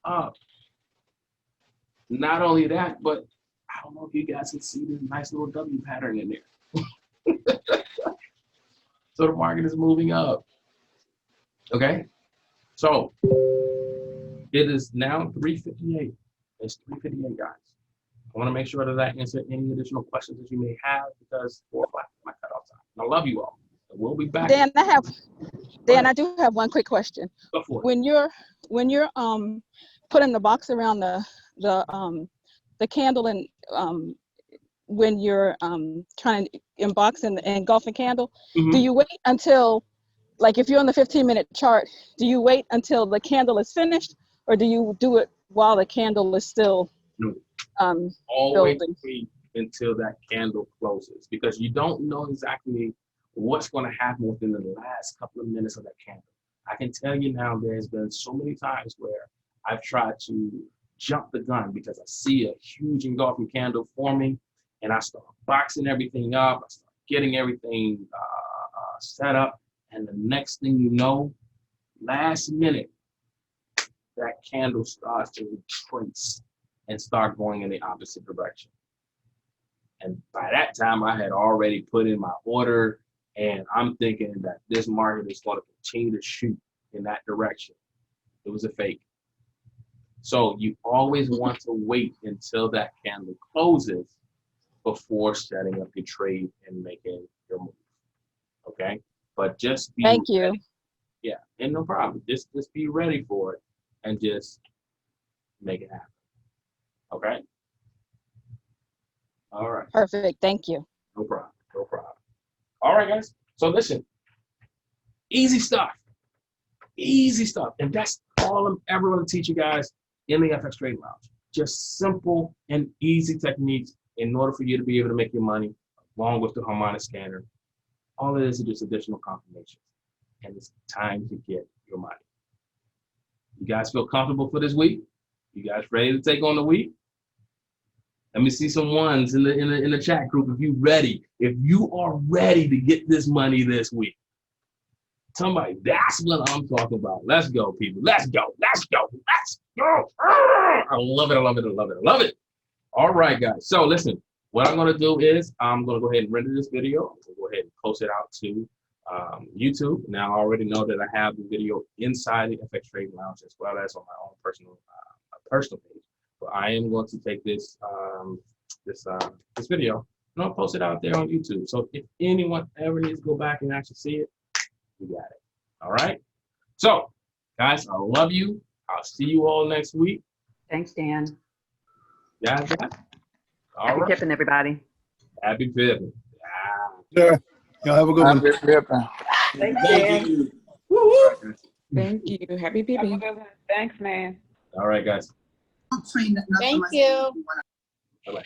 Up. Not only that, but I don't know if you guys can see this nice little W pattern in there. So the market is moving up. Okay, so it is now 3:58. It's 3:58, guys. I want to make sure that I answer any additional questions that you may have because 4 o'clock is my cutoff time. I love you all. And we'll be back. Dan, I do have one quick question. Go for it. When you're putting the box around the candle and when you're trying to unbox and engulfing candle, do you wait until, like if you're on the 15-minute chart, do you wait until the candle is finished, or do you do it while the candle is still always building? wait until that candle closes, because you don't know exactly what's going to happen within the last couple of minutes of that candle. I can tell you now, there's been so many times where I've tried to jump the gun because I see a huge engulfing candle forming and I start boxing everything up, I start getting everything set up, and the next thing you know, last minute, that candle starts to retrace and start going in the opposite direction. And by that time, I had already put in my order, and I'm thinking that this market is going to continue to shoot in that direction. It was a fake. So you always want to wait until that candle closes before setting up your trade and making your move. Okay? But just be Thank you. ready. Yeah, and no problem. Just be ready for it and just make it happen. Okay? All right. Perfect. Thank you. No problem. No problem. All right, guys. So listen, easy stuff. Easy stuff. And that's all I'm ever going to teach you guys in the FX Trading Lounge. Just simple and easy techniques in order for you to be able to make your money, along with the harmonic scanner, all it is just additional confirmations. And it's time to get your money. You guys feel comfortable for this week? You guys ready to take on the week? Let me see some ones in the chat group if you ready. If you are ready to get this money this week. Somebody, that's what I'm talking about. Let's go, people. Let's go. Let's go. Let's go. I love it. I love it. I love it. I love it. All right, guys. So listen, what I'm going to do is I'm going to go ahead and render this video. I'm going to go ahead and post it out to YouTube. Now, I already know that I have the video inside the FX Trading Lounge as well as on my own personal page. But I am going to take this this video and I'll post it out there on YouTube. So if anyone ever needs to go back and actually see it, you got it. All right. So, guys, I love you. I'll see you all next week. Thanks, Dan. Yeah. All Happy right. tipping, everybody. Happy Pippin. Sure. Y'all have a good one. Thanks, Dan. Thank you. Happy peeping. Thanks, man. All right, guys. Thank you. Bye-bye.